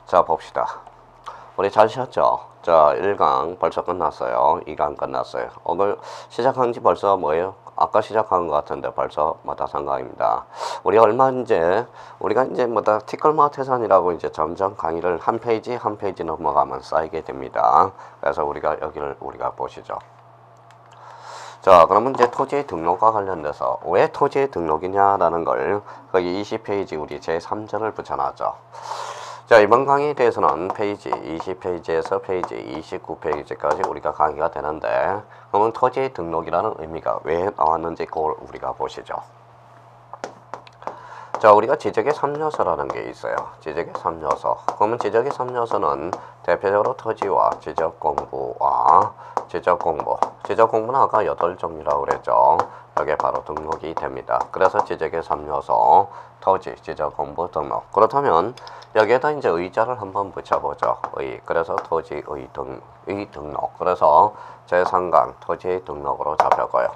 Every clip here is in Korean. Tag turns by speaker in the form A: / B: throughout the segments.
A: 자, 봅시다. 우리 잘 쉬었죠? 자, 1강 벌써 끝났어요. 2강 끝났어요. 오늘 시작한 지 벌써 뭐예요? 아까 시작한 것 같은데 벌써 뭐다 3강입니다. 우리가 이제 뭐다 티끌모아 태산이라고 이제 점점 강의를 한 페이지 한 페이지 넘어가면 쌓이게 됩니다. 그래서 우리가 여기를 우리가 보시죠. 자, 그러면 이제 토지의 등록과 관련돼서 왜 토지의 등록이냐라는 걸 거기 20페이지 우리 제3절을 붙여놨죠. 자, 이번 강의에 대해서는 페이지 20페이지에서 페이지 29페이지까지 우리가 강의가 되는데, 그러면 토지의 등록이라는 의미가 왜 나왔는지 그걸 우리가 보시죠. 자, 우리가 지적의 3요소라는 게 있어요. 지적의 3요소. 그러면 지적의 3요소는 대표적으로 토지와 지적공부와 지적공부. 지적공부는 아까 8종류라고 그랬죠. 여기에 바로 등록이 됩니다. 그래서 지적의 3요소, 토지, 지적공부, 등록. 그렇다면 여기에다 이제 의자를 한번 붙여보죠. 그래서 토지의 등록. 그래서 제3강 토지의 등록으로 잡혀가요.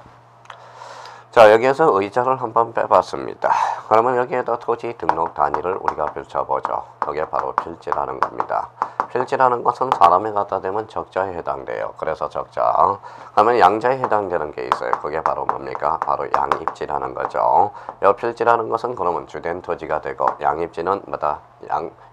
A: 자, 여기에서 의자를 한번 빼봤습니다. 그러면 여기에다 토지 등록 단위를 우리가 펼쳐보죠. 그게 바로 필지라는 겁니다. 필지라는 것은 사람에 갖다 대면 적자에 해당돼요. 그래서 적자. 그러면 양자에 해당되는 게 있어요. 그게 바로 뭡니까? 바로 양입지라는 거죠. 이 필지라는 것은 그러면 주된 토지가 되고, 양입지는 뭐다?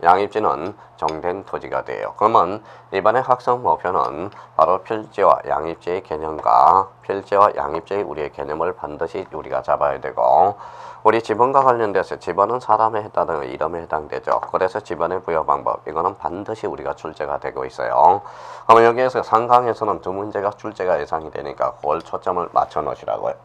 A: 양입지는 정된 토지가 돼요. 그러면 이번에 학습 목표는 바로 필지와 양입지의 개념과 필지와 양입지의 우리의 개념을 반드시 우리가 잡아야 되고, 우리 지번과 관련돼서 지번은 사람에 해당되는 이름에 해당되죠. 그래서 지번의 부여 방법, 이거는 반드시 우리가 출제가 되고 있어요. 그러면 여기에서 상강에서는 두 문제가 출제가 예상이 되니까 그걸 초점을 맞춰 놓으시라고요.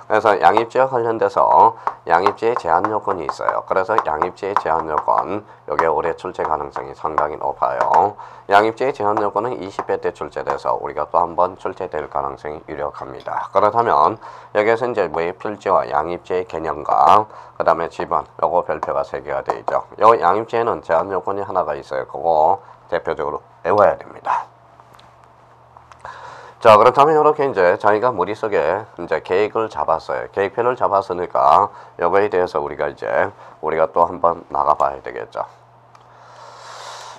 A: 그래서 양입지와 관련돼서 양입지의 제한 요건이 있어요. 그래서 양입지의 제한 요건, 요게 올해 출제 가능성이 상당히 높아요. 양입지의 제한 요건은 20회 때 출제돼서 우리가 또 한 번 출제될 가능성이 유력합니다. 그렇다면 여기에서 이제 뭐의 필지와 양입지의 개념과 그 다음에 지번, 요거 별표가 3개가 되어 있죠. 요 양입지에는 제한 요건이 하나가 있어요. 그거 대표적으로 외워야 됩니다. 자, 그렇다면 이렇게 이제 자기가 머릿속에 이제 계획을 잡았어요. 계획표를 잡았으니까 이거에 대해서 우리가 또 한번 나가봐야 되겠죠.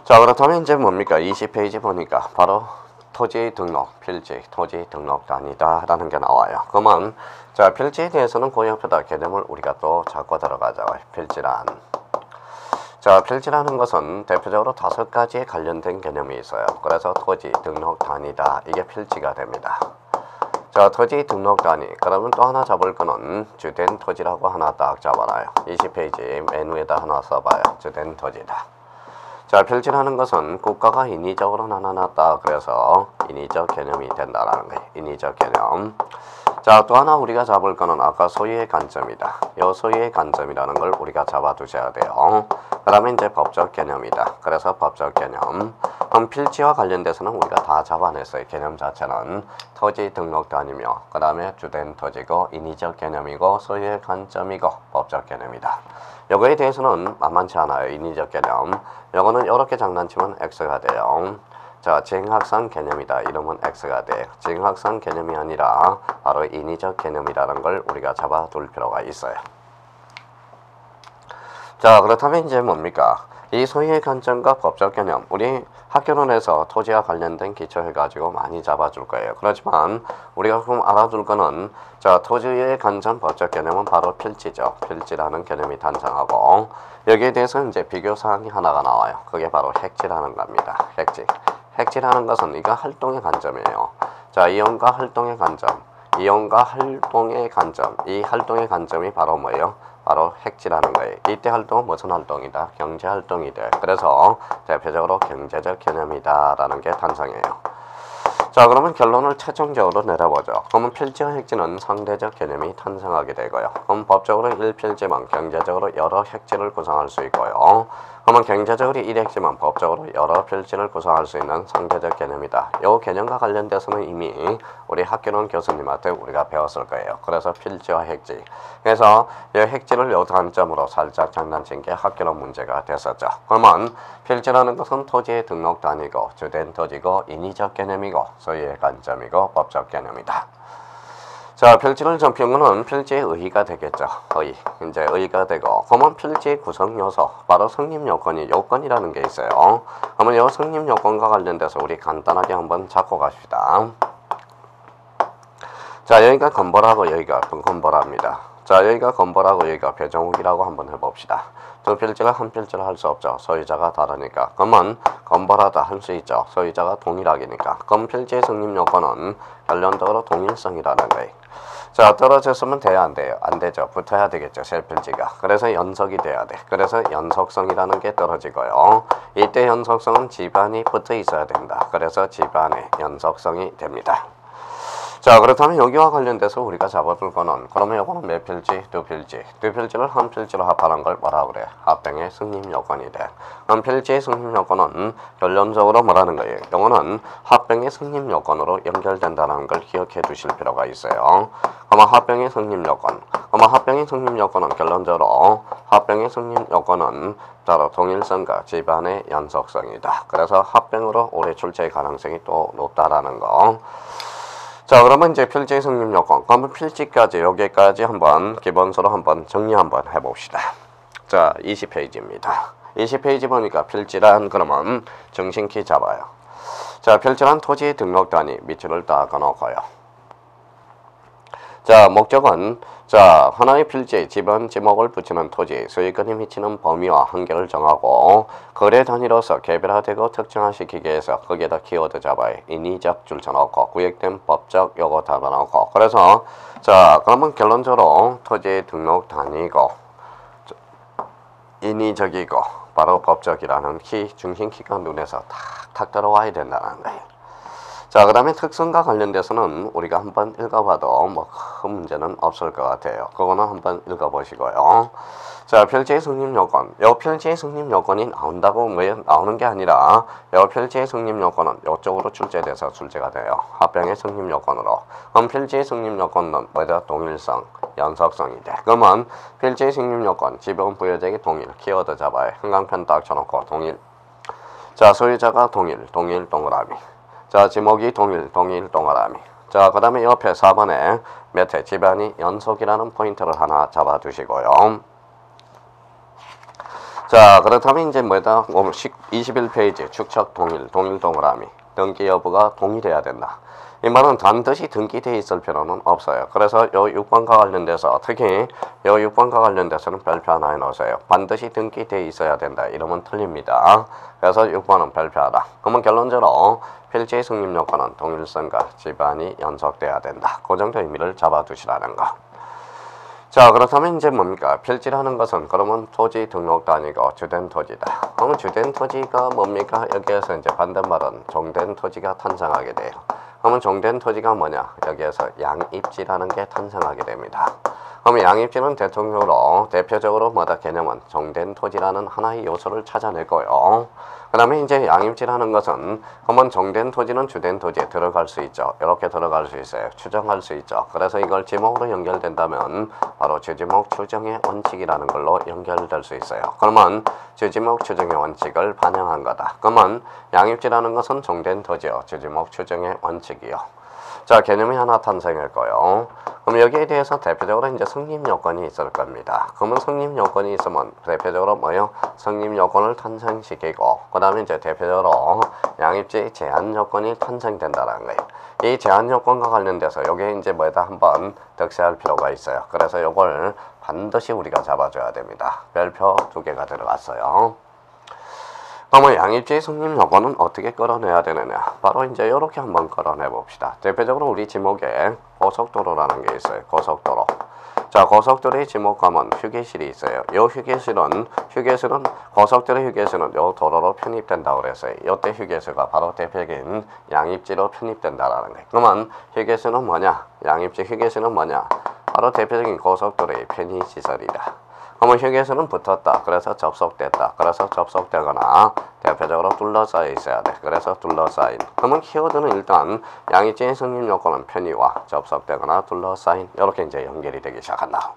A: 자, 그렇다면 이제 뭡니까? 20페이지 보니까 바로 토지 등록, 필지, 토지 등록 단위다라는 게 나와요. 그러면 자, 필지에 대해서는 그 옆에다 개념을 우리가 또 잡고 들어가죠. 필지란. 자, 필지라는 것은 대표적으로 5가지에 관련된 개념이 있어요. 그래서 토지 등록 단위다. 이게 필지가 됩니다. 자, 토지 등록 단위. 그러면 또 하나 잡을 거는 주된 토지라고 하나 딱 잡아놔요. 20페이지 맨 위에다 하나 써봐요. 주된 토지다. 자, 필지라는 것은 국가가 인위적으로 나눠놨다. 그래서 인위적 개념이 된다라는 거예요. 인위적 개념. 자, 또 하나 우리가 잡을 거는 아까 소유의 관점이다. 이 소유의 관점이라는 걸 우리가 잡아두셔야 돼요. 그 다음에 이제 법적 개념이다. 그래서 법적 개념. 그럼 필지와 관련돼서는 우리가 다 잡아냈어요. 개념 자체는 토지 등록 단위며, 그 다음에 주된 토지고, 인위적 개념이고, 소유의 관점이고, 법적 개념이다. 요거에 대해서는 만만치 않아요. 인위적 개념. 요거는 이렇게 장난치면 X가 돼요. 자, 징학상 개념이다. 이러면 X가 돼. 징학상 개념이 아니라 바로 인위적 개념이라는 걸 우리가 잡아둘 필요가 있어요. 자, 그렇다면 이제 뭡니까? 이 소유의 관점과 법적 개념, 우리 학교론에서 토지와 관련된 기초 해가지고 많이 잡아줄 거예요. 그렇지만 우리가 그럼 알아둘 거는, 자, 토지의 관점, 법적 개념은 바로 필지죠. 필지라는 개념이 탄생하고, 여기에 대해서 이제 비교 사항이 하나가 나와요. 그게 바로 핵지라는 겁니다. 핵지. 핵지라는 것은 이거 활동의 관점이에요. 자, 이용과 활동의 관점, 이용과 활동의 관점, 이 활동의 관점이 바로 뭐예요? 바로 핵지라는 거예요. 이때 활동은 무슨 활동이다? 경제 활동이 돼. 그래서 대표적으로 경제적 개념이다라는 게 탄생해요. 자, 그러면 결론을 최종적으로 내려보죠. 그러면 필지와 핵지는 상대적 개념이 탄생하게 되고요. 그럼 법적으로 1필지만 경제적으로 여러 핵지를 구성할 수 있고요. 그러면 경제적으로 1핵지만 법적으로 여러 필지를 구성할 수 있는 상대적 개념이다. 이 개념과 관련돼서는 이미 우리 학교론 교수님한테 우리가 배웠을 거예요. 그래서 필지와 핵지. 그래서 이 핵지를 요 관점으로 살짝 장난친 게 학교론 문제가 됐었죠. 그러면 필지라는 것은 토지의 등록 단위고, 주된 토지고, 인위적 개념이고, 소유의 관점이고, 법적 개념이다. 자, 필지를 접힌 거는 필지의 의의가 되겠죠. 의의. 이제 의의가 되고, 그러면 필지의 구성 요소, 바로 성립 요건이 요건이라는 게 있어요. 그러면 이 성립 요건과 관련돼서 우리 간단하게 한번 잡고 갑시다. 자, 여기가 건보라고 여기가 건보랍니다. 자, 여기가 건보라고 여기가 배정욱이라고 한번 해봅시다. 두 필지가 한 필지를 할 수 없죠. 소유자가 다르니까. 그러면 건보라다 할 수 있죠. 소유자가 동일하기니까. 그럼 필지의 성립 요건은 결론적으로 동일성이라는 거예요. 자, 떨어졌으면 돼야 안 돼요? 안 되죠. 붙어야 되겠죠. 세 필지가. 그래서 연속이 돼야 돼. 그래서 연속성이라는 게 떨어지고요. 이때 연속성은 집안이 붙어 있어야 된다. 그래서 집안의 연속성이 됩니다. 자, 그렇다면 여기와 관련돼서 우리가 잡아둘 거는, 그러면 요거는 몇 필지? 두 필지. 두 필지를 한 필지로 합하는 걸 뭐라 그래? 합병의 승립 요건이 돼. 그럼 필지의 승립 요건은 결론적으로 뭐라는 거예요? 요거는 합병의 승립 요건으로 연결된다는 걸 기억해 두실 필요가 있어요. 그러면 합병의 승립 요건. 그러면 합병의 승립 요건은 결론적으로 합병의 승립 요건은 바로 동일성과 집안의 연속성이다. 그래서 합병으로 올해 출제의 가능성이 또 높다라는 거. 자, 그러면 이제 필지의 성립 요건. 그러면 필지까지 여기까지 한번 기본서로 한번 정리 한번 해봅시다. 자, 20페이지입니다. 20페이지 보니까 필지란 그러면 정신키 잡아요. 자, 필지란 토지의 등록 단위 밑줄을 딱 그어놓고요. 자, 목적은 자, 하나의 필지에 지번 지목을 붙이는 토지 소유권이 미치는 범위와 한계를 정하고 거래 단위로서 개별화되고 특정화시키기 위해서 거기에다 키워드 잡아요. 인위적 줄쳐놓고 구획된 법적 요거 잡아놓고. 그래서 자, 그러면 결론적으로 토지의 등록 단위고 인위적이고 바로 법적이라는 키, 중심키가 눈에서 탁탁 들어와야 된다는 거예요. 자, 그 다음에 특성과 관련돼서는 우리가 한번 읽어봐도 뭐 큰 문제는 없을 것 같아요. 그거는 한번 읽어보시고요. 자, 필지의 성립 요건. 요 필지의 성립 요건이 나온다고 뭐 나오는 게 아니라 요 필지의 성립 요건은 요쪽으로 출제돼서 출제가 돼요. 합병의 성립 요건으로. 그럼 필지의 성립 요건은 뭐다? 동일성, 연속성이 돼. 그러면 필지의 성립 요건, 지번 부여자의 동일, 키워드 잡아요. 한강편 딱 쳐놓고 동일. 자, 소유자가 동일, 동일 동그라미. 자, 지목이 동일, 동일 동그라미. 자, 그 다음에 옆에 4번에 밑에 집안이 연속이라는 포인트를 하나 잡아두시고요. 자, 그렇다면 이제 뭐다? 21페이지 축척 동일, 동일 동그라미. 등기 여부가 동일해야 된다. 이 말은 반드시 등기되어 있을 필요는 없어요. 그래서 요 6번과 관련돼서 특히 요 6번과 관련돼서는 별표 하나 해놓으세요. 반드시 등기되어 있어야 된다. 이러면 틀립니다. 그래서 6번은 별표하다. 그러면 결론적으로 필지의 성립 요건은 동일성과 집안이 연속돼야 된다. 그 정도 의미를 잡아두시라는 거. 자, 그렇다면 이제 뭡니까? 필지라는 것은 그러면 토지 등록 단위고 주된 토지다. 그러면 주된 토지가 뭡니까? 여기에서 이제 반대말은 종된 토지가 탄생하게 돼요. 그러면 종된 토지가 뭐냐? 여기에서 양입지라는 게 탄생하게 됩니다. 그러면 양입지는 대표적으로 뭐다? 개념은 종된 토지라는 하나의 요소를 찾아내고요. 그 다음에 이제 양입지라는 것은 그러면 종된 토지는 주된 토지에 들어갈 수 있죠. 이렇게 들어갈 수 있어요. 추정할 수 있죠. 그래서 이걸 지목으로 연결된다면 바로 주지목 추정의 원칙이라는 걸로 연결될 수 있어요. 그러면 주지목 추정의 원칙을 반영한 거다. 그러면 양입지라는 것은 종된 토지요. 주지목 추정의 원칙이요. 자, 개념이 하나 탄생할 거예요. 그럼 여기에 대해서 대표적으로 이제 성립 요건이 있을 겁니다. 그러면 성립 요건이 있으면 대표적으로 뭐요? 성립 요건을 탄생시키고, 그 다음에 이제 대표적으로 양입지 제한 요건이 탄생된다는 거예요. 이 제한 요건과 관련돼서 여기에 이제 뭐다 한번 득세할 필요가 있어요. 그래서 요걸 반드시 우리가 잡아줘야 됩니다. 별표 2개가 들어갔어요. 그러면 양입지의 성립 요건은 어떻게 끌어내야 되느냐? 바로 이제 이렇게 한번 끌어내 봅시다. 대표적으로 우리 지목에 고속도로라는 게 있어요. 고속도로. 자, 고속도로의 지목하면 휴게실이 있어요. 이 휴게실은 고속도로 휴게실은 이 도로로 편입된다고 그랬어요. 이때 휴게실가 바로 대표적인 양입지로 편입된다라는 거예요. 그러면 휴게실은 뭐냐? 양입지 휴게실은 뭐냐? 바로 대표적인 고속도로의 편의시설이다. 그러면 휴게소는 붙었다. 그래서 접속됐다. 그래서 접속되거나 대표적으로 둘러싸여 있어야 돼. 그래서 둘러싸인. 그러면 키워드는 일단 양입지의 성립 요건은 편의와 접속되거나 둘러싸인 이렇게 이제 연결이 되기 시작한다.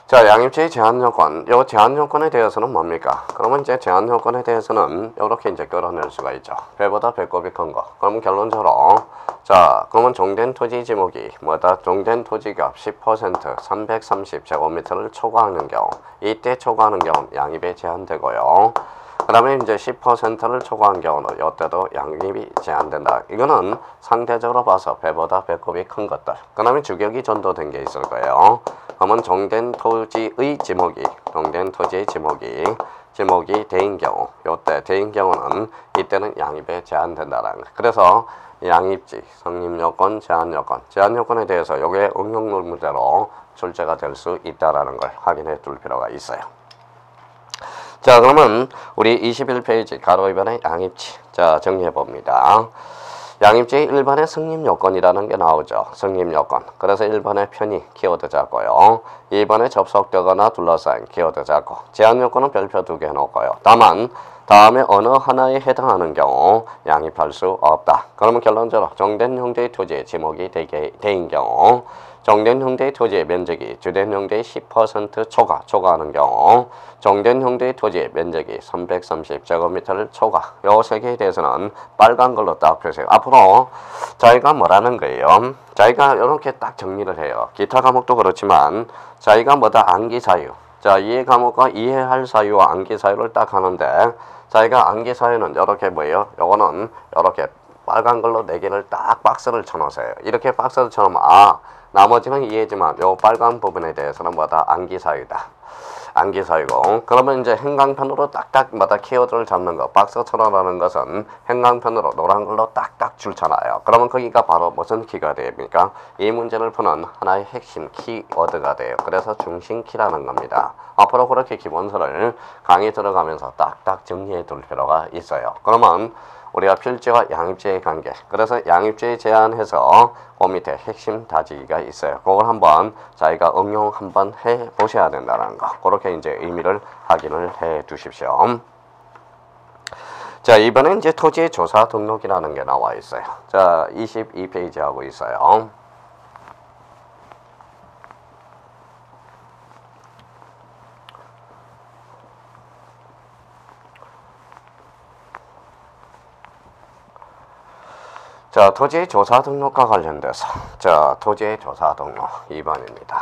A: 자, 양입지의 제한 요건. 요 제한 요건에 대해서는 뭡니까? 그러면 이제 제한 요건에 대해서는 이렇게 이제 끌어낼 수가 있죠. 배보다 배꼽이 큰 거. 그러면 결론적으로 자, 그러면 종된 토지 지목이 뭐다? 종된 토지가 10% 330제곱미터를 초과하는 경우, 이때 초과하는 경우는 양입에 제한되고요. 그 다음에 이제 10%를 초과한 경우는 이때도 양입이 제한된다. 이거는 상대적으로 봐서 배보다 배꼽이 큰 것들. 그 다음에 주격이 전도된 게 있을 거예요. 그러면 종된 토지의 지목이 대인 경우, 요때 대인 경우는 이때는 양입에 제한된다라는 거예요. 그래서 양입지, 성립요건, 제한요건에 대해서 요게 응용론문대로 출제가 될 수 있다라는 걸 확인해 둘 필요가 있어요. 자, 그러면 우리 21페이지 가로 2번의 양입지. 자, 정리해 봅니다. 양입지의 1번의 성립요건이라는 게 나오죠. 성립요건. 그래서 1번의 편의 키워드 잡고요. 2번에 접속되거나 둘러싸인 키워드 잡고, 제한요건은 별표 2개 해놓고요. 다만 다음에 어느 하나에 해당하는 경우 양입할 수 없다. 그러면 결론적으로 종된 형태의 토지의 지목이 대인 경우, 종된 형태의 토지의 면적이 주된 형태의 10% 초과하는 경우, 종된 형태의 토지의 면적이 330제곱미터를 초과. 요 세 개에 대해서는 빨간 걸로 딱 표시해요. 앞으로 자기가 뭐라는 거예요? 자기가 이렇게 딱 정리를 해요. 기타 과목도 그렇지만 자기가 뭐다? 암기 사유. 자, 이해 과목과 이해할 사유와 암기 사유를 딱 하는데, 자기가 암기 사유는 이렇게 뭐예요? 요거는 이렇게 빨간 걸로 4개를 딱 박스를 쳐놓으세요. 이렇게 박스를 쳐놓으면 나머지는 이해지만 요 빨간 부분에 대해서는 뭐다? 암기 사유다. 암기 사유고, 그러면 이제 행강편으로 딱딱 마다 키워드를 잡는 거, 박스처럼하는 것은 행강편으로 노란 걸로 딱딱 줄잖아요. 그러면 거기가 바로 무슨 키가 됩니까? 이 문제를 푸는 하나의 핵심 키워드가 돼요. 그래서 중심키라는 겁니다. 앞으로 그렇게 기본서를 강의 들어가면서 딱딱 정리해 둘 필요가 있어요. 그러면 우리가 필지와 양입지의 관계, 그래서 양입지에 제한해서 그 밑에 핵심 다지기가 있어요. 그걸 한번 자기가 응용 한번 해 보셔야 된다는 거, 그렇게 이제 의미를 확인을 해 두십시오. 자, 이번에 이제 토지의 조사 등록이라는 게 나와 있어요. 자, 22페이지 하고 있어요. 자, 토지의 조사 등록과 관련돼서, 자, 토지의 조사 등록 2번입니다.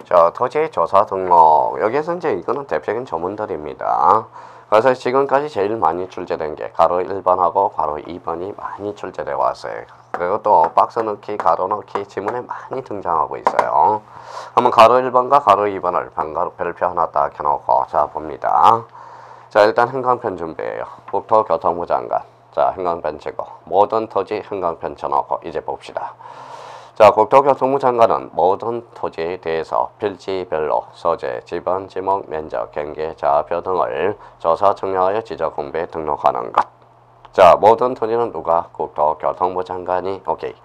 A: 자, 토지의 조사 등록. 여기에서 이제 이거는 대표적인 조문들입니다. 그래서 지금까지 제일 많이 출제된 게 가로 1번하고 가로 2번이 많이 출제되어 왔어요. 그리고 또 박스 넣기, 가로 넣기 지문에 많이 등장하고 있어요. 그러면 가로 1번과 가로 2번을 별표 하나 딱 해놓고, 자, 봅니다. 자, 일단 행강편 준비해요. 국토교통부 장관. 자, 행강편 찍고, 모든 토지 행강편 쳐놓고, 이제 봅시다. 자, 국토교통부 장관은 모든 토지에 대해서 필지별로 소재, 지번, 지목, 면적, 경계, 좌표 등을 조사 측량하여 지적 공부에 등록하는 것. 자, 모든 토지는 누가? 국토교통부 장관이. 오케이.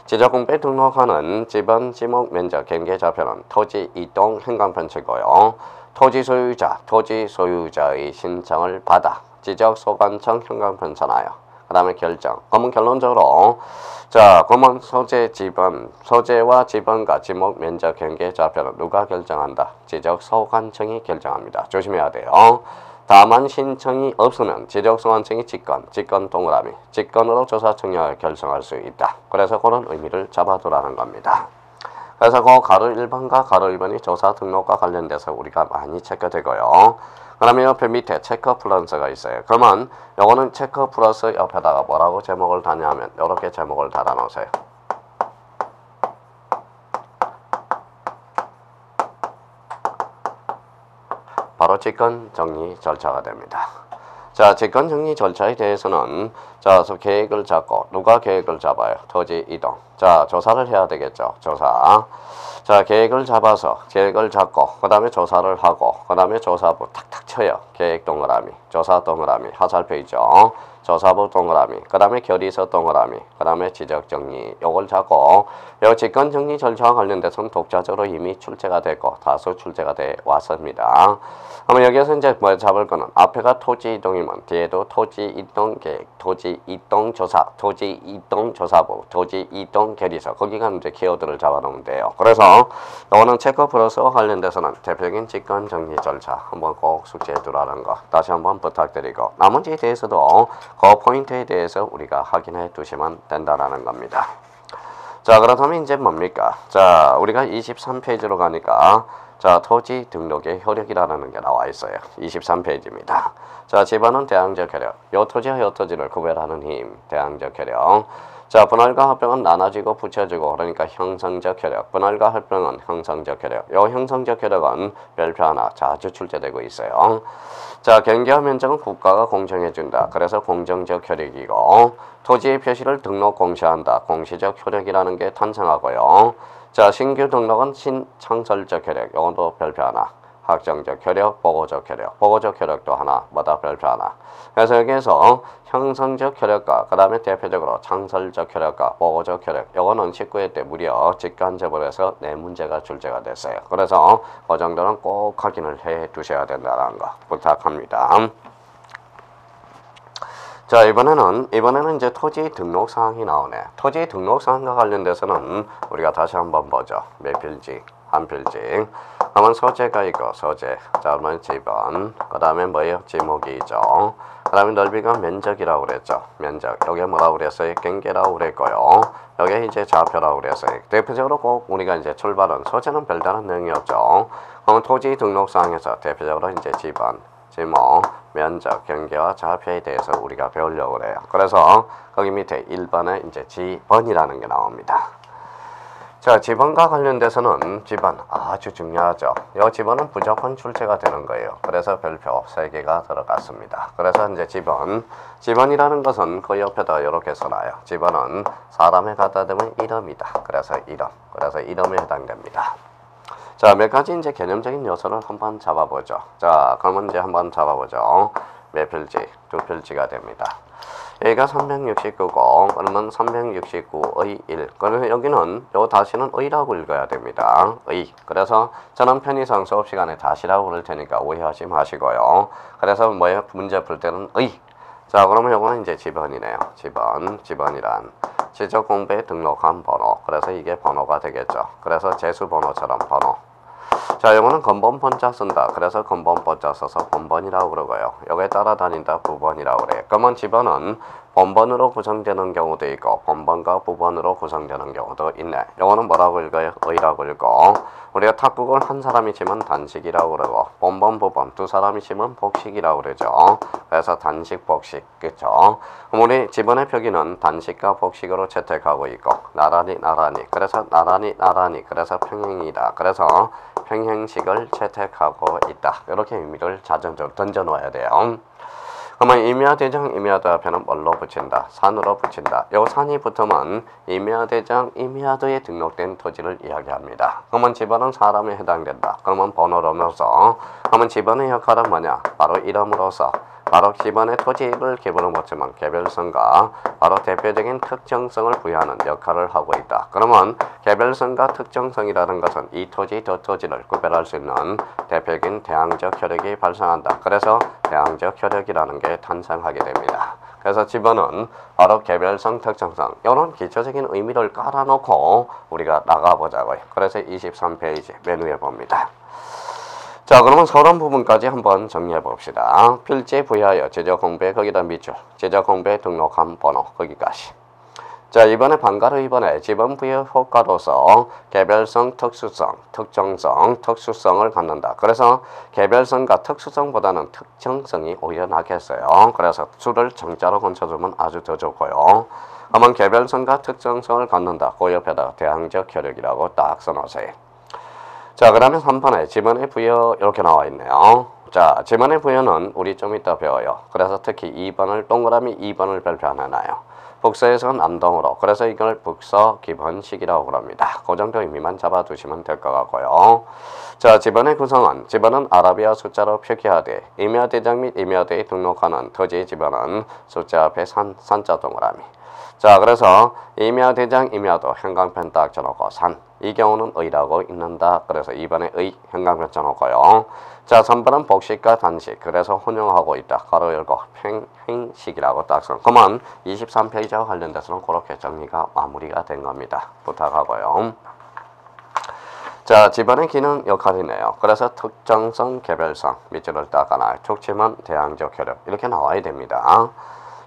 A: 지적 공부에 등록하는 지번, 지목, 면적, 경계, 좌표는 토지 이동 행강편치고요. 토지 소유자의 신청을 받아 지적소관청 행강편쳐놔요. 그 다음에 결정. 그러면 결론적으로, 자, 그러면 소재와 지번과 지목, 면적, 경계, 좌표는 누가 결정한다? 지적소관청이 결정합니다. 조심해야 돼요. 다만 신청이 없으면 지적소관청이 직권 동그라미, 직권으로 조사 측량을 결정할 수 있다. 그래서 그런 의미를 잡아두라는 겁니다. 그래서 그 가로 1번과 가로 2번이 조사 등록과 관련돼서 우리가 많이 체크되고요. 그 다음에 옆에 밑에 체크 플러스가 있어요. 그러면 요거는 체크 플러스 옆에다가 뭐라고 제목을 다냐면 이렇게 제목을 달아놓으세요. 바로 직권 정리 절차가 됩니다. 자, 직권 정리 절차에 대해서는, 자, 계획을 잡고, 누가 계획을 잡아요? 토지 이동. 자, 조사를 해야 되겠죠. 조사. 자, 계획을 잡고, 그 다음에 조사를 하고, 그 다음에 조사부 탁탁 쳐요. 계획 동그라미. 조사 동그라미, 화살표 있죠. 조사부 동그라미, 그 다음에 결의서 동그라미, 그 다음에 지적정리. 요걸 잡고 요 직권정리 절차와 관련돼서는 독자적으로 이미 출제가 됐고 다수 출제가 돼 왔습니다. 그러면 여기서 이제 뭐 잡을 거는 앞에가 토지 이동이면 뒤에도 토지 이동 계획, 토지 이동 조사, 토지 이동 조사부, 토지 이동 결의서 거기가 이제 키워드를 잡아놓으면 돼요. 그래서 요거는 체크 플러스와 관련돼서는 대표적인 직권 정리 절차 한번 꼭 숙지해 두라는 거 다시 한번 부탁드리고 나머지에 대해서도 그 포인트에 대해서 우리가 확인해 두시면 된다라는 겁니다. 자, 그렇다면 이제 뭡니까? 자, 우리가 23페이지로 가니까 자, 토지 등록의 효력이라는 게 나와 있어요. 23페이지입니다. 자, 집안은 대항적 효력. 요 토지와 요 토지를 구별하는 힘. 대항적 효력. 자, 분할과 합병은 나눠지고 붙여지고 그러니까 형성적 효력. 분할과 합병은 형성적 효력. 요 형성적 효력은 별표 하나 자주 출제되고 있어요. 자, 경계와 면적은 국가가 공정해준다. 그래서 공정적 효력이고 토지의 표시를 등록 공시한다. 공시적 효력이라는 게 탄생하고요. 자, 신규 등록은 신창설적 효력. 요것도 별표 하나. 확정적 효력, 보고적 효력. 보고적 효력도 하나, 뭐다 별표 하나. 그래서 여기에서 형성적 효력과 그 다음에 대표적으로 창설적 효력과 보고적 효력. 요거는 19회 때 무려 직간접으로해서 4문제가 출제가 됐어요. 그래서 그 정도는 꼭 확인을 해 두셔야 된다는 거 부탁합니다. 자, 이번에는 이제 토지 등록 사항이 나오네. 토지 등록 사항과 관련돼서는 우리가 다시 한번 보죠. 몇 필지, 한 필지. 그러면 소재가 있고 소재. 자, 그러면 지번. 그 다음에 뭐예요? 지목이 있죠. 그 다음에 넓이가 면적이라고 그랬죠. 면적. 여기 뭐라고 그랬어요? 경계라고 그랬고요. 여기 이제 좌표라고 그랬어요. 대표적으로 꼭 우리가 이제 출발은 소재는 별다른 내용이 없죠. 그럼 토지 등록 사항에서 대표적으로 이제 지번, 지목, 면적, 경계와 좌표에 대해서 우리가 배우려고 그래요. 그래서 거기 밑에 1번에 이제 지번이라는 게 나옵니다. 자, 지번과 관련돼서는 지번 아주 중요하죠. 이 지번은 무조건 출제가 되는 거예요. 그래서 별표 3개가 들어갔습니다. 그래서 이제 지번이라는 것은 그 옆에다 이렇게 써놔요. 지번은 사람에 갖다 대면 이름이다. 그래서 이름에 해당됩니다. 자, 몇 가지 이제 개념적인 요소를 한번 잡아보죠. 자, 그러면 이제 한번 잡아보죠. 몇 필지? 2필지가 됩니다. 여기가 369고, 그러면 369의 1. 그러면 여기는 요 다시는 의라고 읽어야 됩니다. 의. 그래서 저는 편의상 수업 시간에 다시라고 그럴 테니까 오해하지 마시고요. 그래서 뭐예요? 문제 풀 때는 의. 자, 그러면 요거는 이제 지번이네요. 지번이란 지적 공부에 등록한 번호. 그래서 이게 번호가 되겠죠. 그래서 재수 번호처럼 번호. 자, 요거는 근본 번자 쓴다. 그래서 근본 번자 써서 본번이라고 그러고요. 여기에 따라다닌다 부번이라고 그래요. 그러면 지번은 본번으로 구성되는 경우도 있고 본번과 부번으로 구성되는 경우도 있네. 요거는 뭐라고 읽어요? 의라고 읽고 우리가 탁국을 한 사람이 치면 단식이라고 그러고 본번, 부번 두 사람이 치면 복식이라고 그러죠. 그래서 단식, 복식. 그쵸? 그럼 우리 지번의 표기는 단식과 복식으로 채택하고 있고 나란히. 그래서 나란히. 그래서 평행이다. 그래서 평행식을 채택하고 있다. 이렇게 의미를 자전적으로 던져놓아야 돼요. 그러면 임야대장, 임야도앞에는 뭘로 붙인다? 산으로 붙인다. 요 산이 붙으면 임야대장, 임야도에 등록된 토지를 이야기합니다. 그러면 지번은 사람에 해당된다. 그러면 번호로서 그러면 지번의 역할은 뭐냐? 바로 이름으로서 바로 지번의 토지를 기본으로 묻지만 개별성과 바로 대표적인 특정성을 부여하는 역할을 하고 있다. 그러면 개별성과 특정성이라는 것은 이 토지, 저 토지를 구별할 수 있는 대표적인 대항적 효력이 발생한다. 그래서 대항적 효력이라는 게 탄생하게 됩니다. 그래서 지번은 바로 개별성, 특정성 이런 기초적인 의미를 깔아놓고 우리가 나가보자고요. 그래서 23페이지 메뉴에 봅니다. 자, 그러면 서론 부분까지 한번 정리해 봅시다. 필지에 부여하여 제적 공부에 거기다 밑줄, 제적 공부에 등록한 번호 거기까지. 자, 이번에 방가로 이번에 지번 부여 효과로서 개별성, 특수성, 특정성, 특수성을 갖는다. 그래서 개별성과 특수성보다는 특정성이 오히려 낫겠어요. 그래서 수를 정자로 건쳐주면 아주 더 좋고요. 그러면 개별성과 특정성을 갖는다. 그 옆에다 대항적 효력이라고 딱 써놓으세요. 자, 그러면 3번에 지번의 부여 이렇게 나와 있네요. 자, 지번의 부여는 우리 좀 이따 배워요. 그래서 특히 2번을 동그라미 2번을 별표 안 해놔요. 북서에서 남동으로. 그래서 이걸 북서 기본식이라고 그럽니다. 그 정도 의미만 잡아두시면 될 것 같고요. 자, 지번의 구성은 지번은 아라비아 숫자로 표기하되 임야대장 및 임야대에 등록하는 토지의 지번은 숫자 앞에 산자 동그라미. 자, 그래서 임야대장 임야도 형광펜 딱 쳐놓고 산. 이 경우는 의라고 읽는다. 그래서 2번에 의 형광펜 쳐놓고요. 자, 3번은 복식과 단식. 그래서 혼용하고 있다. 가로 열고 평행식이라고 딱 써. 그러면 23페이지와 관련돼서는 그렇게 정리가 마무리가 된 겁니다. 부탁하고요. 자, 지번의 기능 역할이네요. 그래서 특정성, 개별성, 밑줄을 따거나 촉침은 대항적 효력 이렇게 나와야 됩니다.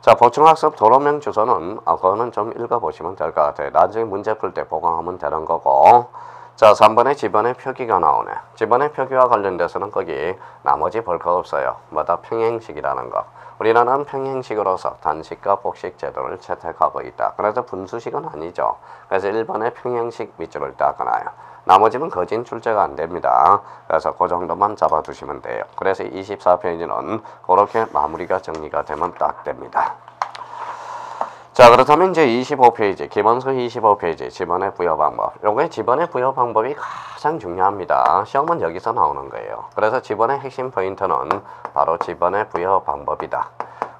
A: 자, 보충학습 도로명 주소는 그거는 좀 읽어보시면 될 것 같아요. 나중에 문제 풀 때 보강하면 되는 거고. 자, 3번에 지번의 표기가 나오네. 지번의 표기와 관련돼서는 거기 나머지 볼 거 없어요. 뭐다 평행식이라는 거. 우리나라는 평행식으로서 단식과 복식 제도를 채택하고 있다. 그래서 분수식은 아니죠. 그래서 1번에 평행식 밑줄을 따거나요. 나머지는 거진 출제가 안 됩니다. 그래서 그 정도만 잡아두시면 돼요. 그래서 24페이지는 그렇게 마무리가 정리가 되면 딱 됩니다. 자, 그렇다면 이제 25페이지, 기본서 25페이지, 지번의 부여 방법. 요게 지번의 부여 방법이 가장 중요합니다. 시험은 여기서 나오는 거예요. 그래서 지번의 핵심 포인트는 바로 지번의 부여 방법이다.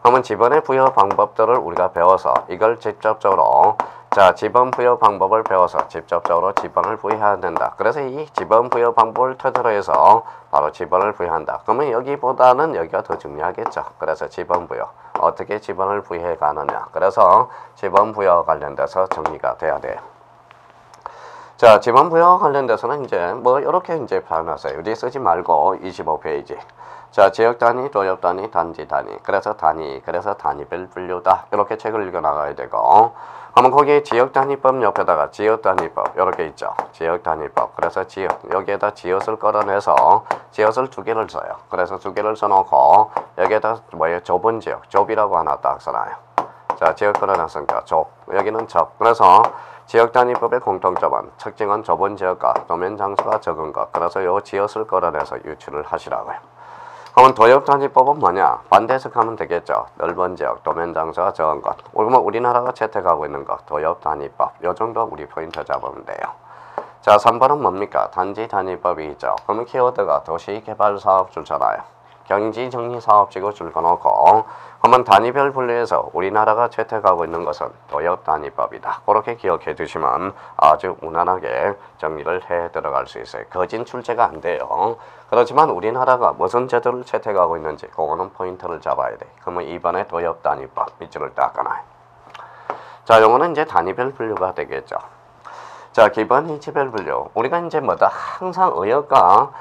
A: 그러면 지번의 부여 방법들을 우리가 배워서 이걸 직접적으로 자, 지번 부여 방법을 배워서 직접적으로 지번을 부여해야 된다. 그래서 이 지번 부여 방법을 토대로 해서 바로 지번을 부여한다. 그러면 여기보다는 여기가 더 중요하겠죠. 그래서 지번 부여. 어떻게 지번을 부여해 가느냐. 그래서 지번 부여 관련돼서 정리가 돼야 돼요. 자, 지번 부여 관련돼서는 이제 뭐 이렇게 이제 표현하세요. 여기 쓰지 말고 25페이지. 자, 지역 단위, 도역 단위, 단지 단위. 그래서 단위별 분류다. 이렇게 책을 읽어 나가야 되고. 그러면 거기에 지역 단위법 옆에다가 지역 단위법 이렇게 있죠. 지역 단위법. 그래서 지역 여기에다 지읒을 끌어내서 지읒을 2개를 써요. 그래서 2개를 써놓고 여기에다 뭐예요? 좁은 지역, 좁이라고 하나 딱 써놔요. 자, 지역 끌어냈으니까 좁. 여기는 적. 그래서 지역 단위법의 공통점은 특징은 좁은 지역과 도면 장수가 적은 것. 그래서 요 지읒을 끌어내서 유출을 하시라고요. 그러면 도역 단위법은 뭐냐? 반대 해석하면 되겠죠. 넓은 지역, 도면 장수가 적은 것. 그러면 우리나라가 채택하고 있는 것, 도역 단위법. 요 정도 우리 포인트 잡으면 돼요. 자, 3번은 뭡니까? 단지 단위법이 있죠. 그러면 키워드가 도시개발사업 줄잖아요. 경지정리사업지구 줄 거놓고 그러면 단위별 분류해서 우리나라가 채택하고 있는 것은 도역 단위법이다. 그렇게 기억해 두시면 아주 무난하게 정리를 해 들어갈 수 있어요. 거진 출제가 안 돼요. 그렇지만 우리나라가 무슨 제도를 채택하고 있는지 그거는 포인트를 잡아야 돼. 그러면 2번에 도역 단위법 밑줄을 닦아놔요. 자, 요거는 이제 단위별 분류가 되겠죠. 자, 기본 이치별 분류. 우리가 이제 뭐다? 항상 의역과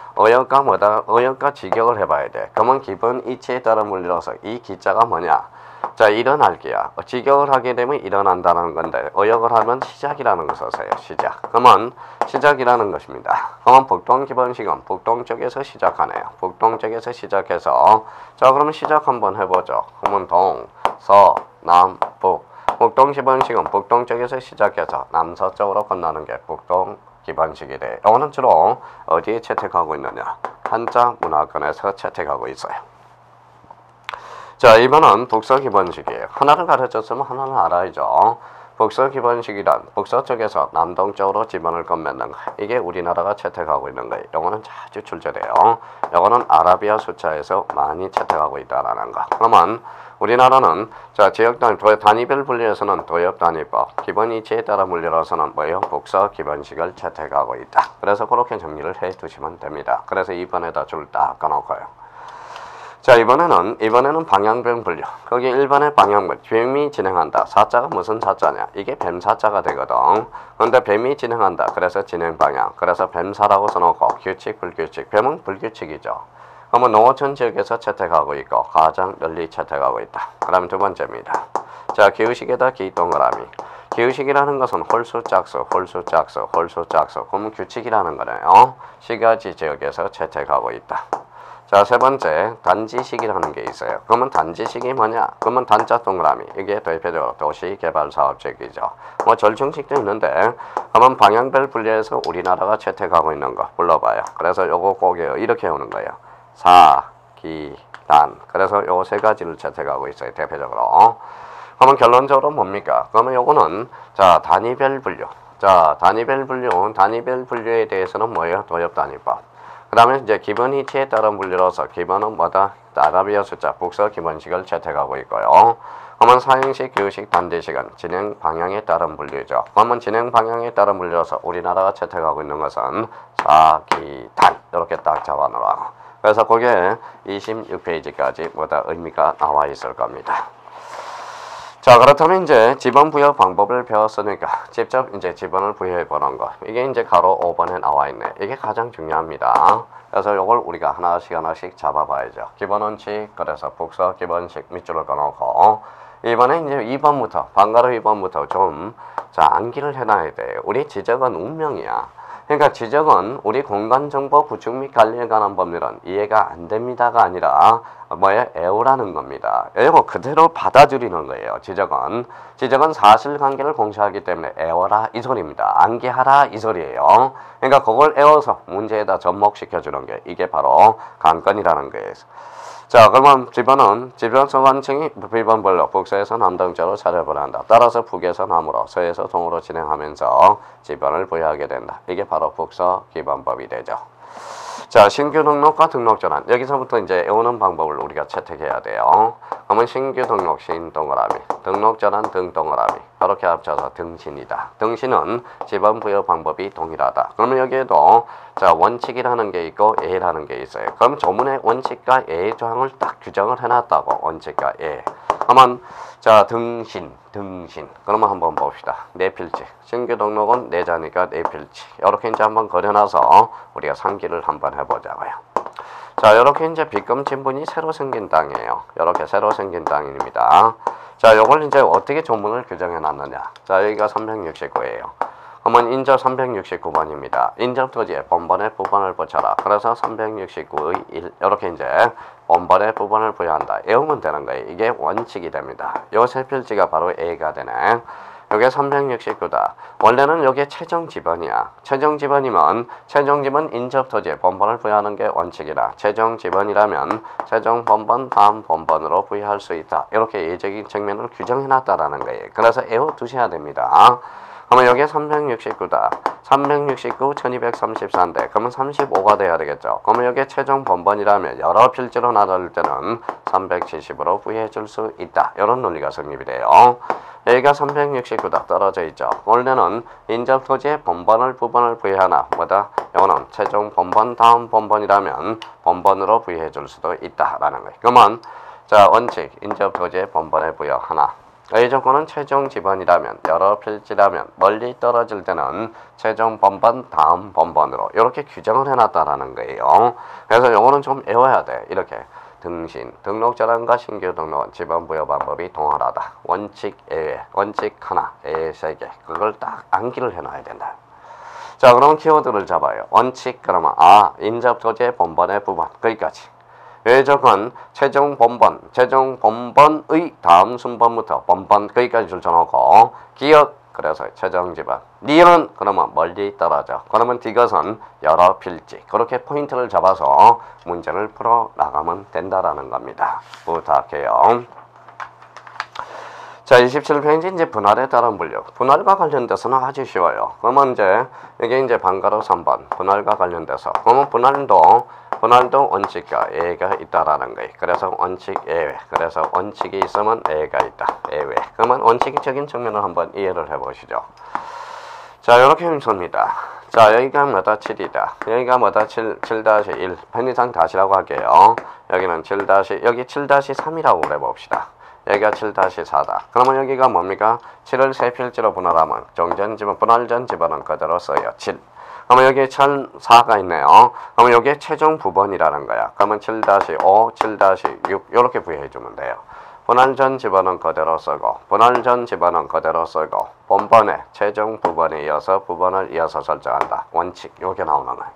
A: 직역을 해봐야 돼. 그러면 기본 이치에 따른 물리로서 이 기자가 뭐냐? 자, 일어날게야. 직역을 하게 되면 일어난다는 건데, 의역을 하면 시작이라는 것을 써요. 시작. 그러면 시작이라는 것입니다. 그러면 북동 기본식은 북동쪽에서 시작하네요. 북동쪽에서 시작해서, 자, 그러면 시작 한번 해보죠. 그러면 동, 서, 남, 북. 북동 기본식은 북동쪽에서 시작해서 남서쪽으로 건너는 게 북동 기본식이 돼. 이거는 주로 어디에 채택하고 있느냐? 한자 문화권에서 채택하고 있어요. 자, 이번은 북서 기본식이에요. 하나를 가르쳤으면 하나는 알아야죠. 북서 기본식이란 북서쪽에서 남동쪽으로 지번을 건맺는 거. 이게 우리나라가 채택하고 있는 거예요. 이거는 자주 출제돼요. 이거는 아라비아 숫자에서 많이 채택하고 있다라는 거. 그러면 우리나라는 자, 지역 단위별 분류에서는 도역 단위법, 기본 이치에 따라 물려서는 뭐예요? 북서 기본식을 채택하고 있다. 그래서 그렇게 정리를 해 두시면 됩니다. 그래서 2번에다 줄 딱 꺼놓고요. 자, 이번에는 방향별 분류. 거기 1번의 방향별, 뱀이 진행한다. 사자가 무슨 사자냐? 이게 뱀사자가 되거든. 그런데 뱀이 진행한다. 그래서 진행 방향. 그래서 뱀사라고 써놓고 규칙, 불규칙. 뱀은 불규칙이죠. 그러면 농어촌 지역에서 채택하고 있고 가장 널리 채택하고 있다. 그 다음 두 번째입니다. 자, 기우식에다 기 동그라미. 기우식이라는 것은 홀수, 짝수. 그러면 규칙이라는 거네요. 시가지 지역에서 채택하고 있다. 자, 세 번째 단지식이라는 게 있어요. 그러면 단지식이 뭐냐? 그러면 단자 동그라미. 이게 대표적으로 도시개발사업지역이죠. 뭐 절충식도 있는데 그러면 방향별 분류해서 우리나라가 채택하고 있는 거 불러봐요. 그래서 요거 꼭 이렇게 오는 거예요. 사, 기, 단. 그래서 요 세 가지를 채택하고 있어요. 대표적으로. 그러면 결론적으로 뭡니까? 그러면 요거는 자 단위별 분류. 자 단위별 분류에 대해서는 뭐예요? 도엽단위법. 그 다음에 이제 기본 이치에 따른 분류로서 기본은 뭐다? 아라비아 숫자 북서 기본식을 채택하고 있고요. 그러면 사행식, 교식, 단대식은 진행 방향에 따른 분류죠. 그러면 진행 방향에 따른 분류로서 우리나라가 채택하고 있는 것은 사기단 이렇게 딱 잡아놓으라고. 그래서 거기에 26페이지까지 뭐다 의미가 나와 있을 겁니다. 자 그렇다면 이제 지번 부여 방법을 배웠으니까 직접 이제 지번을 부여해 보는 거. 이게 이제 가로 5번에 나와 있네. 이게 가장 중요합니다. 그래서 이걸 우리가 하나씩 잡아봐야죠. 기본 원칙, 그래서 북서 기본식 밑줄을 꺼놓고 이번에 이제 2번부터 방가로 2번부터 좀 자 암기를 해놔야 돼요. 우리 지적은 운명이야. 그러니까 지적은 우리 공간정보 구축 및 관리에 관한 법률은 이해가 안 됩니다가 아니라 뭐예요? 애호라는 겁니다. 애호 그대로 받아들이는 거예요. 지적은 사실관계를 공시하기 때문에 애호라 이 소리입니다. 암기하라 이 소리예요. 그러니까 그걸 애워서 문제에다 접목시켜주는 게 이게 바로 관건이라는 거예요. 자 그러면 지번성 관청이 비번별로 북서에서 남동쪽으로 차례를 한다. 따라서 북에서 남으로 서에서 동으로 진행하면서 지번을 부여하게 된다. 이게 바로 북서 기본법이 되죠. 자 신규 등록과 등록 전환 여기서부터 이제 외우는 방법을 우리가 채택해야 돼요. 그러면 신규 등록 신 동그라미 등록 전환 등 동그라미 이렇게 합쳐서 등신이다. 등신은 지번 부여 방법이 동일하다. 그러면 여기에도 자 원칙이라는 게 있고 예라는 게 있어요. 그럼 조문의 원칙과 예 조항을 딱 규정을 해놨다고. 원칙과 예. 그러면 자 등신 그러면 한번 봅시다. 네 필지 신규 등록은 네 자니까 네 필지 이렇게 이제 한번 그려놔서 우리가 상기를 한번 해보자고요. 자 이렇게 이제 빗금 진분이 새로 생긴 땅이에요. 이렇게 새로 생긴 땅입니다. 자 요걸 이제 어떻게 조문을 규정해 놨느냐. 자 여기가 369예요. 그러면 인접 369번입니다. 인접 토지에 본번의 부분을 붙여라. 그래서 369의 1 이렇게 이제 본번의 부분을 부여한다. 외우면 되는 거예요. 이게 원칙이 됩니다. 요 세 필지가 바로 A가 되네. 요게 369다. 원래는 요게 최종 지번이야. 최종 지번이면 최종 지번 인접 토지에 본번을 부여하는 게 원칙이라. 최종 지번이라면 최종 본번 다음 본번으로 부여할 수 있다. 이렇게 예적인 측면을 규정해 놨다라는 거예요. 그래서 외워 두셔야 됩니다. 그러면 여기에 369다. 369, 1234인데 그러면 35가 돼야 되겠죠. 그러면 여기에 최종 본번이라면 여러 필지로 나눌 때는 370으로 부여해 줄 수 있다. 이런 논리가 성립이 돼요. 여기가 369다. 떨어져 있죠. 원래는 인접 토지에 본번을 부분을 부여하나 뭐다? 이거는 최종 본번 다음 본번이라면 본번으로 부여해 줄 수도 있다라는 거예요. 그러면 자 원칙 인접 토지에 본번에 부여 하나. A 조건은 최종 지번이라면 여러 필지라면 멀리 떨어질 때는 최종 본번 다음 본번으로 이렇게 규정을 해놨다라는 거예요. 그래서 요거는 좀 외워야 돼. 이렇게 등신, 등록 전환과 신규 등록은 지번 부여 방법이 동일하다. 원칙 예외, 원칙 하나, 예외 3개. 그걸 딱 암기를 해놔야 된다. 자 그럼 키워드를 잡아요. 원칙 그러면 인접 토지의 본번의 부분 거기까지. 외적은 최종 본번의 다음 순번부터 본번 거기까지 줄쳐놓고 기억 그래서 최종 지번 니은 그러면 멀리 떨어져. 그러면 이것은 여러 필지 그렇게 포인트를 잡아서 문제를 풀어 나가면 된다라는 겁니다. 부탁해요. 자 27페이지 이제 분할에 따른 분류. 분할과 관련돼서는 아주 쉬워요. 그러면 이제 이게 이제 방가로 3번 분할과 관련돼서 그러면 분할도 원칙과 예외가 있다라는 거예요. 그래서 원칙 예외. 그래서 원칙이 있으면 예외가 있다. 예외. 그러면 원칙적인 측면을 한번 이해를 해보시죠. 자 이렇게 힘씁니다. 자 여기가 뭐다 7이다. 여기가 뭐다 7-1 편의상 다시라고 할게요. 여기는 7- 여기 7-3이라고 해봅시다. 여기가 7-4다. 그러면 여기가 뭡니까? 7을 세 필지로 분할하면 분할전 지번은 그대로 써요. 7. 그러면 여기에 4가 있네요. 그러면 여기에 최종 부번이라는 거야. 그러면 7-5, 7-6 이렇게 부여해주면 돼요. 분할전 지번은 그대로 쓰고 본번에 최종 부번에 이어서 부번을 이어서 설정한다. 원칙 요게 나오는 거예요.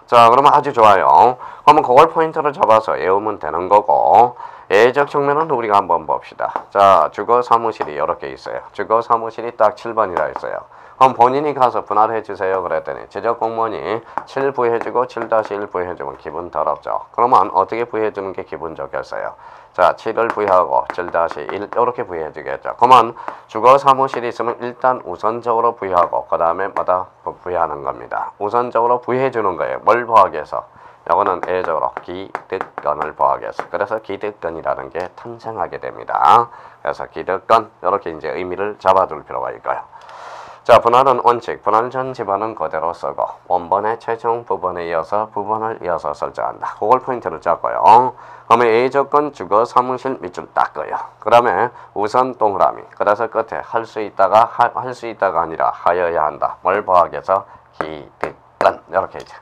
A: 자 그러면 아주 좋아요. 그러면 그걸 포인트를 잡아서 외우면 되는 거고 예적 측면은 우리가 한번 봅시다. 자 주거 사무실이 이렇게 있어요. 주거 사무실이 딱 7번이라 있어요. 그럼 본인이 가서 분할해 주세요 그랬더니 지적 공무원이 7 부여해주고 7-1 부여해주면 기분 더럽죠. 그러면 어떻게 부여해주는 게 기분 좋겠어요? 자, 7을 부여하고 7-1 이렇게 부여해주겠죠. 그러면 주거 사무실이 있으면 일단 우선적으로 부여하고 그 다음에 뭐다 부여하는 겁니다. 우선적으로 부여해주는 거예요. 뭘 보하기 위해서? 이거는 예적으로 기득권을 보하기 위해서. 그래서 기득권이라는 게 탄생하게 됩니다. 그래서 기득권 이렇게 이제 의미를 잡아둘 필요가 있고요. 자, 분할은 원칙, 분할 전 지번은 그대로 쓰고 원본의 최종 부분에 이어서 부분을 이어서 설정한다. 그걸 포인트를 잡고요. 그러면 A조건 주거 사무실 밑줄 닦고요. 그 다음에 우선 동그라미. 그래서 끝에 할 수 있다가 아니라 하여야 한다. 뭘 보하기 위해서? 기득권. 이렇게 이제.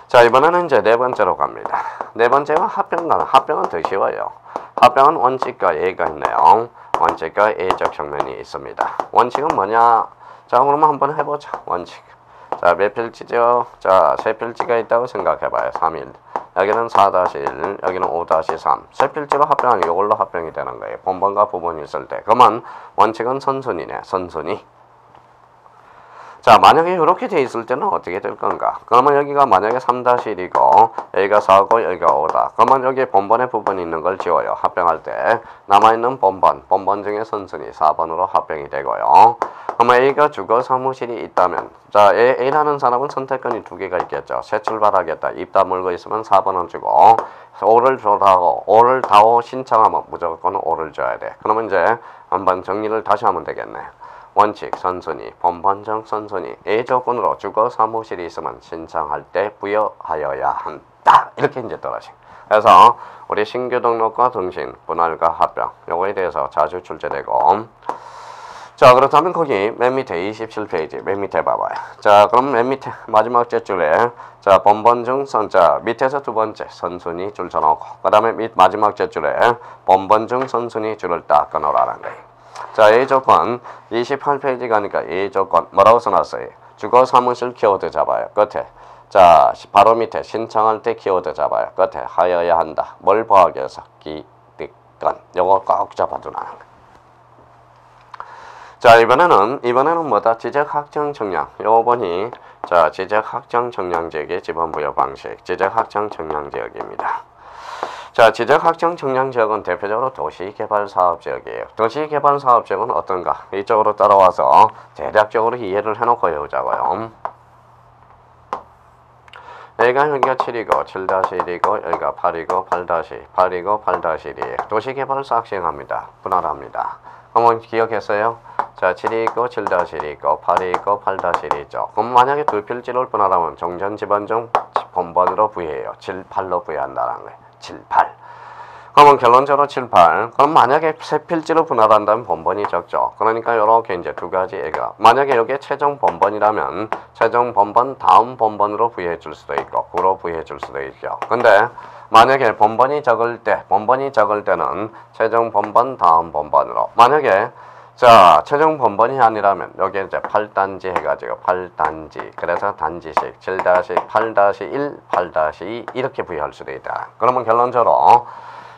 A: 자, 이번에는 이제 네 번째로 갑니다. 네 번째가 합병가는, 합병은 더 쉬워요. 합병은 원칙과 예가 있네요. 원칙과 예적 측면이 있습니다. 원칙은 뭐냐? 자, 그러면 한번 해보자. 원칙. 자, 몇 필지죠? 자, 세 필지가 있다고 생각해봐요. 3일. 여기는 4-1, 여기는 5-3. 세 필지로 합병하니 이걸로 합병이 되는 거예요. 본번과 부분이 있을 때. 그러면 원칙은 선순위네. 선순위. 자, 만약에 이렇게 돼 있을 때는 어떻게 될 건가? 그러면 여기가 만약에 3-1이고 여기가 4고 여기가 5다. 그러면 여기 본번의 부분이 있는 걸 지워요. 합병할 때 남아있는 본번 중에 선순위 4번으로 합병이 되고요. 그러면 A가 주거 사무실이 있다면, 자, A라는 사람은 선택권이 두 개가 있겠죠. 새 출발하겠다. 입 다물고 있으면 4번을 주고 5를 줘라고 5를 다오 신청하면 무조건 5를 줘야 돼. 그러면 이제 한번 정리를 다시 하면 되겠네. 원칙, 선순위, 본번정 선순위, A조건으로 주거 사무실이 있으면 신청할 때 부여하여야 한다. 이렇게 이제 떨어진. 그래서 우리 신규 등록과 등신, 분할과 합병 요거에 대해서 자주 출제되고. 자, 그렇다면 거기 맨 밑에 27페이지 맨 밑에 봐봐요. 자, 그럼 맨 밑에 마지막 제줄에 자, 본번중 자, 밑에서 두 번째 선순위 줄 쳐놓고 그 다음에 마지막 제줄에 본번중 선순위 줄을 딱 끊어라는 거예요. 자, A조건 28페이지 가니까 A조건 뭐라고 써놨어요? 주거 사무실 키워드 잡아요. 끝에. 자, 바로 밑에 신청할 때 키워드 잡아요. 끝에 하여야 한다. 뭘 보하기 위해서? 기득권. 요거 꼭 잡아두라는 거. 자, 이번에는 뭐다? 지적 확정 정량. 요거 보니 자, 지적 확정 정량 지역의 지번 부여 방식. 지적 확정 정량 지역입니다. 자, 지적 확정 정량 지역은 대표적으로 도시개발 사업지역이에요. 도시개발 사업지역은 어떤가? 이쪽으로 따라와서 대략적으로 이해를 해놓고 해보자고요. 여기가 7이고 7-1이고 여기가 8이고 8-8이고 8-1이에요. 도시개발사 시행합니다. 분할합니다. 한번 기억했어요? 자, 7이 있고 7-1이 있고 8이 있고 8-1이 있죠. 그럼 만약에 두 필지를 분할하면 정전 지번 중 본번으로 부여해요. 7, 8로 부여한다는 거예요. 7, 8. 그러면 결론적으로 7, 8. 그럼 만약에 세 필지로 분할한다면 본번이 적죠. 그러니까 이렇게 이제 두 가지 얘가. 만약에 여기에 최종 본번이라면 최종 본번 다음 본번으로 부여해 줄 수도 있고 9로 부여해 줄 수도 있죠. 근데 만약에 본번이 적을 때는 최종 본번 다음 본번으로. 만약에 자, 최종 본번이 아니라면 여기에 이제 8단지 해가지고 8단지 그래서 단지식 7-8-1 8-2 이렇게 부여할 수도 있다. 그러면 결론적으로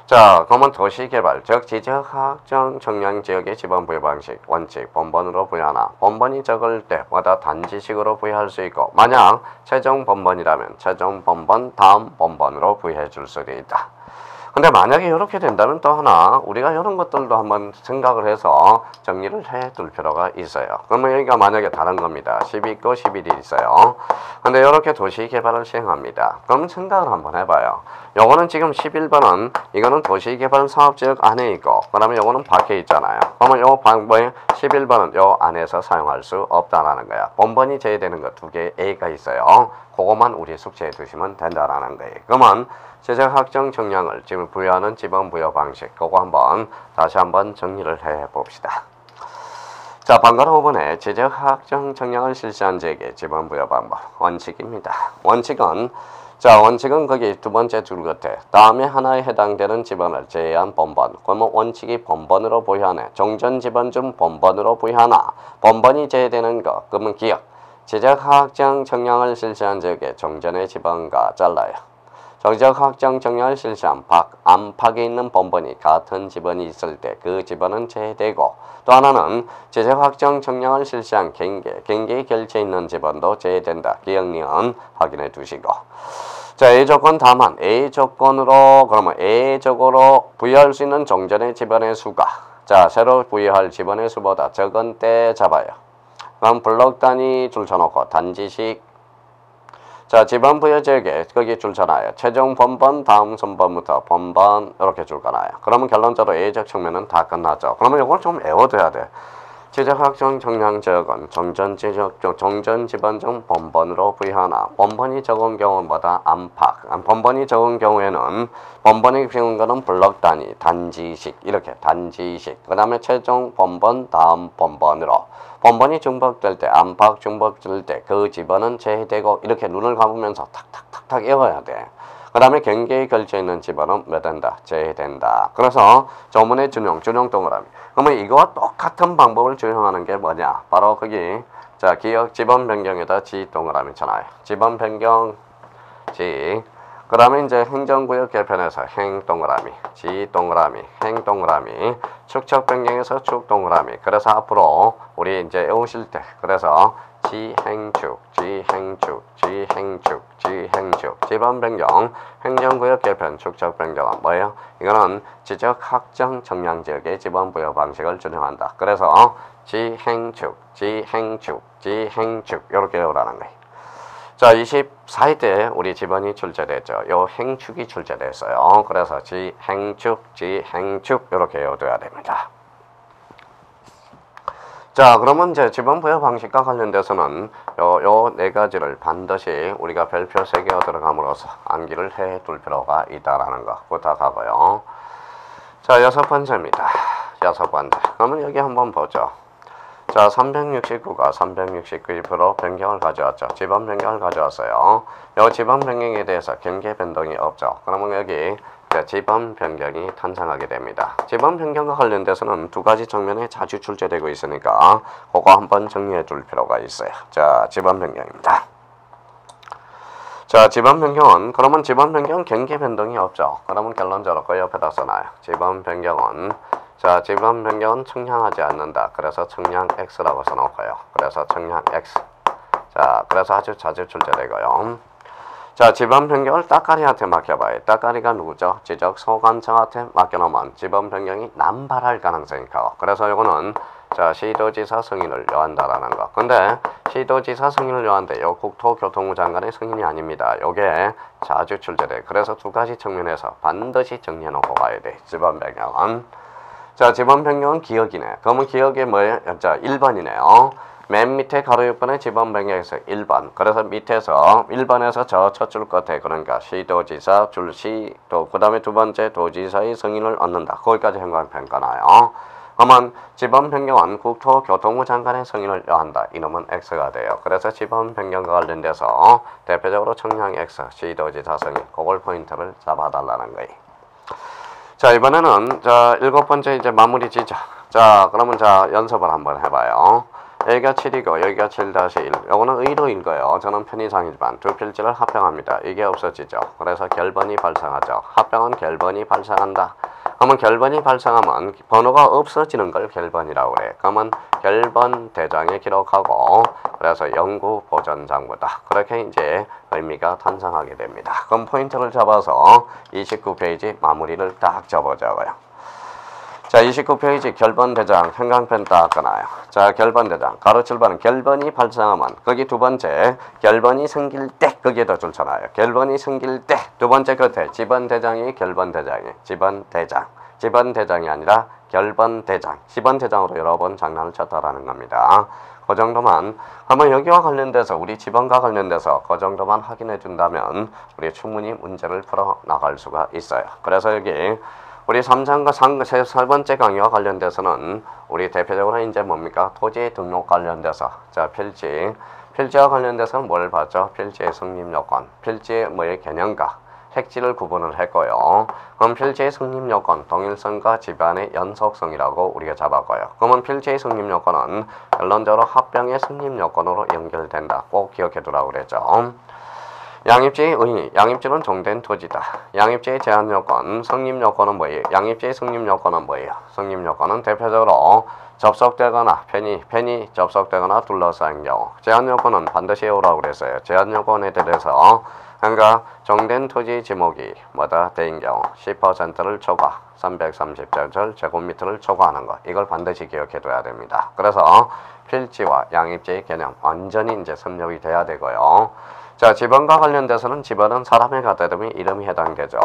A: 자, 그러면 도시개발, 즉 지적확정 정량 지역의 지번 부여 방식, 원칙, 본번으로 부여하나 본번이 적을 때마다 단지식으로 부여할 수 있고 만약 최종 본번이라면 최종 본번 다음 본번으로 부여해 줄 수도 있다. 근데 만약에 이렇게 된다면 또 하나 우리가 이런 것들도 한번 생각을 해서 정리를 해 둘 필요가 있어요. 그러면 여기가 만약에 다른 겁니다. 10이 있고 11이 있어요. 근데 이렇게 도시개발을 시행합니다. 그럼 생각을 한번 해봐요. 요거는 지금 11번은 이거는 도시개발 사업지역 안에 있고 그 다음에 요거는 밖에 있잖아요. 그러면 요 방법에 11번은 요 안에서 사용할 수 없다라는 거야. 본번이 제외되는 거 두 개 A가 있어요. 그것만 우리 숙지해 두시면 된다라는 거예요. 그러면 지적 확정 정량을 지금 부여하는 지번 부여 방식 그거 한번 다시 한번 정리를 해 봅시다. 자, 번갈아 5번에 지적 확정 정량을 실시한 지역의 지번 부여 방법 원칙입니다. 원칙은 거기 두 번째 줄 끝에 다음에 하나에 해당되는 지번을 제외한 본번. 그러면 원칙이 본번으로 부여하네. 종전 지번 중 본번으로 부여하나 본번이 제외되는 거. 그러면 기억. 지적 확정 정량을 실시한 지역의 종전의 지번과 잘라요. 정적 확정 정렬 실시한 안팎에 있는 본번이 같은 지번이 있을 때 그 지번은 제외되고, 또 하나는 지적 확정 정량을 실시한 경계에 결체 있는 지번도 제외된다. 기억니은 확인해 두시고. 자, A 조건 다만 A 조건으로 그러면 A적으로 부여할 수 있는 종전의 지번의 수가 자 새로 부여할 지번의 수보다 적은 때 잡아요. 그럼 블록 단위 줄 쳐놓고 단지식 자 지번 부여 지역에 거기 줄 쳐놔요. 최종 번번 다음 순번부터 번번 이렇게 줄 거나요. 그러면 결론적으로 A적 측면은 다 끝나죠. 그러면 이걸 좀 외워둬야 돼. 지적 확정 정량 지역은 종전 지번 중 번번으로 부여하나 번번이 적은 경우보다 안팎 번번이 적은 경우에는 번번이 적은 거는 블록 단위 단지식 이렇게 단지식 그 다음에 최종 번번 다음 번번으로 번번이 중복될 때 안팎 중복될 때 그 지번은 제외되고 이렇게 눈을 감으면서 탁탁탁탁 외워야 돼. 그 다음에 경계에 걸쳐 있는 지번은 몇 된다? 제외된다. 그래서 조문의 준용 동그라미. 그러면 이거와 똑같은 방법을 준용하는 게 뭐냐? 바로 거기 자 기억 지번 변경에다 지 동그라미 잖아요. 지번 변경 지. 그 다음에 이제 행정구역 개편에서 행 동그라미, 지 동그라미, 행 동그라미, 축척 변경에서 축 동그라미. 그래서 앞으로 우리 이제 외우실 때 그래서 지행축, 지행축, 지행축, 지행축, 지번 변경, 행정구역 개편, 축척 변경은 뭐예요? 이거는 지적 확정 정량 지역의 지번 부여 방식을 준용한다. 그래서 지행축, 지행축, 지행축 이렇게 외우라는 거예요. 자, 24회 때 우리 지번이 출제됐죠. 요 행축이 출제됐어요. 그래서 지행축, 지행축 이렇게 외워둬야 됩니다. 자, 그러면 이제 지번 부여 방식과 관련돼서는 요 네 가지를 반드시 우리가 별표 3개가 들어감으로써 암기를 해 둘 필요가 있다라는 거 부탁하고요. 자, 6번째입니다. 6번째. 그러면 여기 한번 보죠. 자, 369가 369%로 변경을 가져왔죠. 지번 변경을 가져왔어요. 요 지번 변경에 대해서 경계 변동이 없죠. 그러면 여기 지번 변경이 탄생하게 됩니다. 지번 변경과 관련돼서는 두 가지 측면에 자주 출제되고 있으니까 그거 한번 정리해 줄 필요가 있어요. 자, 지번 변경입니다. 자, 지번 변경은 그러면 지번 변경 경계 변동이 없죠. 그러면 결론적으로 그 옆에다 써놔요. 지번 변경은 자, 지번 변경은 청량하지 않는다. 그래서 청량 X라고 써놓고요. 그래서 청량 X. 자, 그래서 아주 자주 출제되고요. 자, 지번 변경을 따까리한테 맡겨봐요. 따까리가 누구죠? 지적 소관청한테 맡겨놓으면 지번 변경이 남발할 가능성이 커요. 그래서 이거는 자, 시도지사 승인을 요한다라는 거. 근데 시도지사 승인을 요한데 요 국토교통부 장관의 승인이 아닙니다. 요게 자주 출제돼. 그래서 두 가지 측면에서 반드시 정리해놓고 가야 돼. 지번 변경은. 자, 지번 변경은 기억이네. 그러면 기억이 뭐예요? 자, 1번이네요. 맨 밑에 가로 6번의 지번 변경에서 1번. 그래서 밑에서 1번에서 저 첫 줄 끝에 그러니까 시도지사 줄시도 그 다음에 두 번째 도지사의 승인을 얻는다. 거기까지 행관편 가나요? 그러면 지번 변경은 국토교통부 장관의 승인을 요한다. 이놈은 X가 돼요. 그래서 지번 변경과 관련돼서 대표적으로 청량 X, 시도지사 승인 그걸 포인트를 잡아달라는 거예요. 자, 이번에는 자 7번째 이제 마무리 지자. 자, 그러면 자 연습을 한번 해봐요. 여기가 7이고 여기가 7-1. 요거는 의도인 거예요. 저는 편의상이지만 두 필지를 합병합니다. 이게 없어지죠. 그래서 결번이 발생하죠. 합병은 결번이 발생한다. 그러면 결번이 발생하면 번호가 없어지는 걸 결번이라고 그래. 그러면 결번 대장에 기록하고 그래서 영구 보존장부다. 그렇게 이제 의미가 탄생하게 됩니다. 그럼 포인트를 잡아서 29페이지 마무리를 딱 접어줘요. 자, 29페이지 결번대장 형광펜 딱 꺼놔요. 자, 결번대장 가로 7번은 결번이 발생하면 거기 두 번째 결번이 생길 때 거기에다 줄 쳐놔요. 결번이 생길 때 두 번째 끝에 지번대장이 결번대장이 지번대장이 아니라 결번대장 지번대장으로 여러 번 장난을 쳤다라는 겁니다. 그 정도만 한번 여기와 관련돼서 우리 지번과 관련돼서 그 정도만 확인해 준다면 우리 충분히 문제를 풀어 나갈 수가 있어요. 그래서 여기 우리 3장과 세 번째 강의와 관련돼서는 우리 대표적으로 이제 뭡니까? 토지 등록 관련돼서 자 필지와 관련돼서는 뭘 봤죠? 필지의 성립 요건, 필지의 뭐의 개념과 핵지를 구분을 했고요. 그럼 필지의 성립 요건, 동일성과 지반의 연속성이라고 우리가 잡았고요. 그러면 필지의 성립 요건은 결론적으로 합병의 성립 요건으로 연결된다. 꼭 기억해 두라고 그랬죠. 양입지의 의의, 양입지는 정된 토지다. 양입지의 제한 요건, 성립 요건은 뭐예요? 양입지의 성립 요건은 뭐예요? 성립 요건은 대표적으로 접속되거나 편히 접속되거나 둘러싸인 경우. 제한 요건은 반드시 해오라고 그랬어요. 제한 요건에 대해서 그러니까 정된 토지 지목이 뭐다 되인 경우 10%를 초과, 330제곱미터를 초과하는 것. 이걸 반드시 기억해 둬야 됩니다. 그래서 필지와 양입지의 개념 완전히 이제 섭렵이 돼야 되고요. 자, 지번과 관련돼서는 지번은 사람의 갖다 대면 이름이 해당되죠.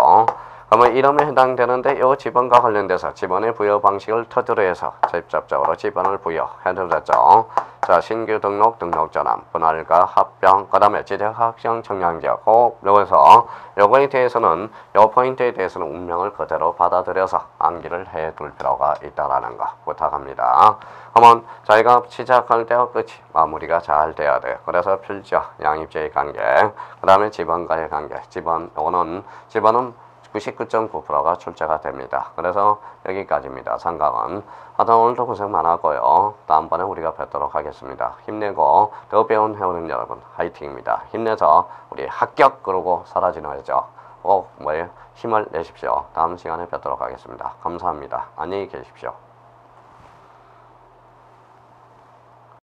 A: 그러면 이름에 해당되는데 이 지번과 관련돼서 지번의 부여 방식을 토대로 해서 직접적으로 지번을 부여해드렸죠. 자, 신규 등록, 등록 전환, 분할과 합병, 그 다음에 지적학생 청량지역. 여기서 요거에 대해서는 요 포인트에 대해서는 운명을 그대로 받아들여서 암기를 해둘 필요가 있다라는 거 부탁합니다. 그러면 저희가 시작할 때와 끝이 마무리가 잘 돼야 돼요. 그래서 필지와 양입지의 관계, 그 다음에 지번과의 관계. 요거는 지번은 99.9%가 출제가 됩니다. 그래서 여기까지입니다. 상강은. 하여튼 오늘도 고생 많았고요. 다음번에 우리가 뵙도록 하겠습니다. 힘내고 더 배운 회원님 여러분 화이팅입니다. 힘내서 우리 합격 그러고 사라지는 꼭 힘을 내십시오. 다음 시간에 뵙도록 하겠습니다. 감사합니다. 안녕히 계십시오.